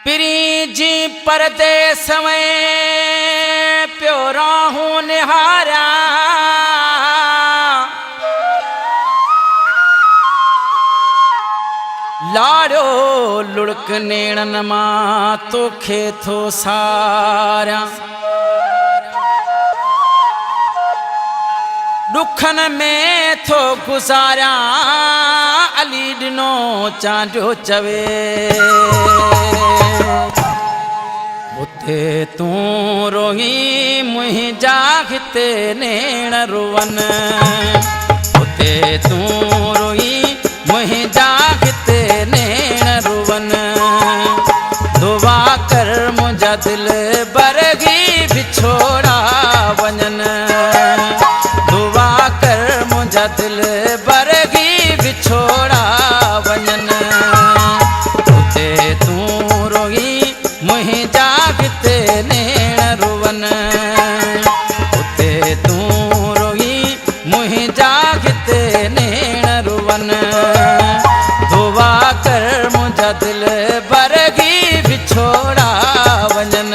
प्रीजी परदेस में प्योरा हूँ निहारा लाड़ो लुड़क नेणन मां तोखे थो सारा दुखन में थो गुजारा अली दिनो चांडो चवे उते तू रोही मुंहिंजा हिते नेण रुवन उते तू रोही मुंहिंजा हिते नेण रुवन दुआ कर मुंहिंजा दिल बरगी बिछोड़ा वञन दुआ कर मुंहिंजा दिल बरगी बिछोड़ा वञन उते तू रोही मुंहिंजा हिते नेण रुवन उते तू रोही मुंहिंजा हिते नेण रुवन दुआ कर मुंहिंजा दिल बरगी बिछोड़ा वञन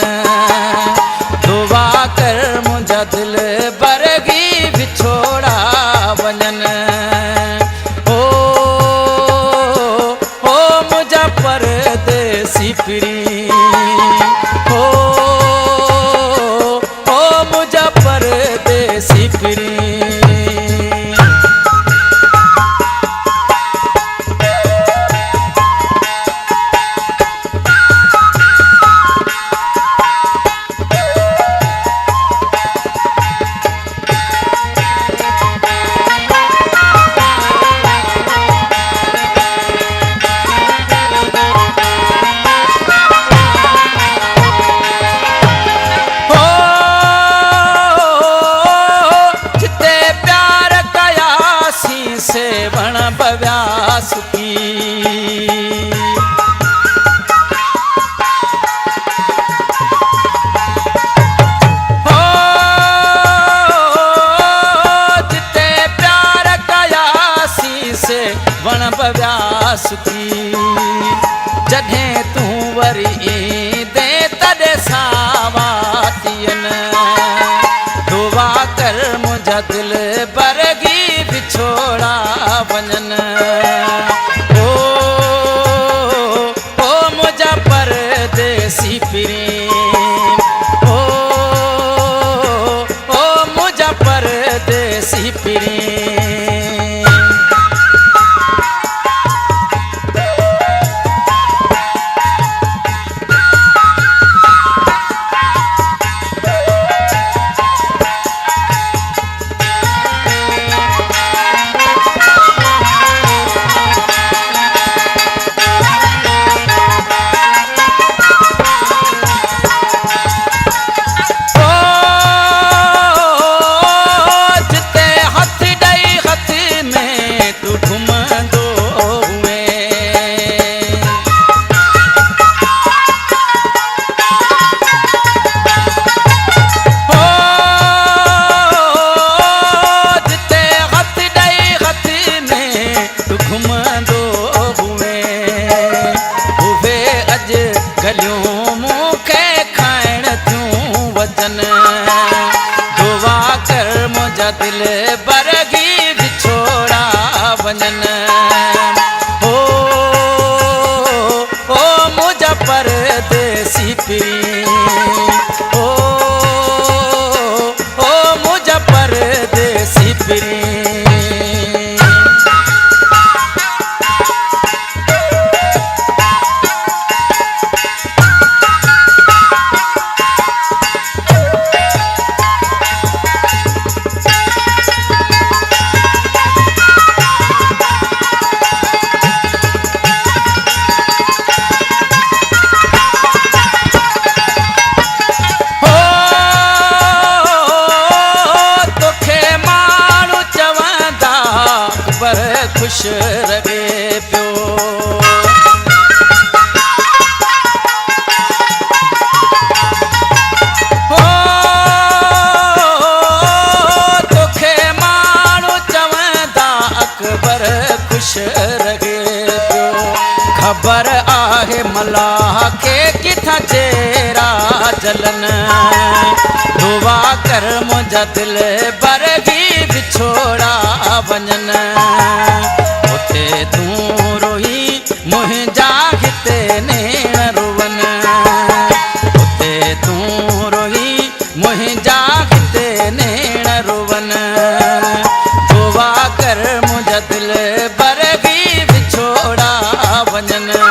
दुआ कर मुंहिंजा दिल बरगी बिछोड़ा वञन ओ मुंहिंजा परदेसी प्री मुंहिंजा परदेसी प्री सेवण बव्यास की हो जिते प्यार कयासी से वण बव्यास की जॾहिं तू वरी दे तॾहिं सावातियन दुआ कर मुंहिंजा दिल बरगी बिछोड़ा वञन ओ मुंहिंजा परदेसी प्रेम ओ मुंहिंजा परदेसी प्रेम गलियों मूंखे खाइण थियूं वचन दुआ कर मुंहिंजा दिल बरगी बिछोड़ा वञन ओ मुंहिंजा परदेसी प्रेम ओ मुंहिंजा परदेसी प्रेम ख़बर आहे मलाह खे किथां चेरा जलन दुआ कर मुंहिंजा दिल बर बि विछोड़ा वञनि उते तूं रोई मुंहिंजा हिते नेण रुवनि उते तूं रोई मुंहिंजा हिते नेण रुवनि दुआ कर मुंहिंजा दिल बर बि विछोड़ा वञनि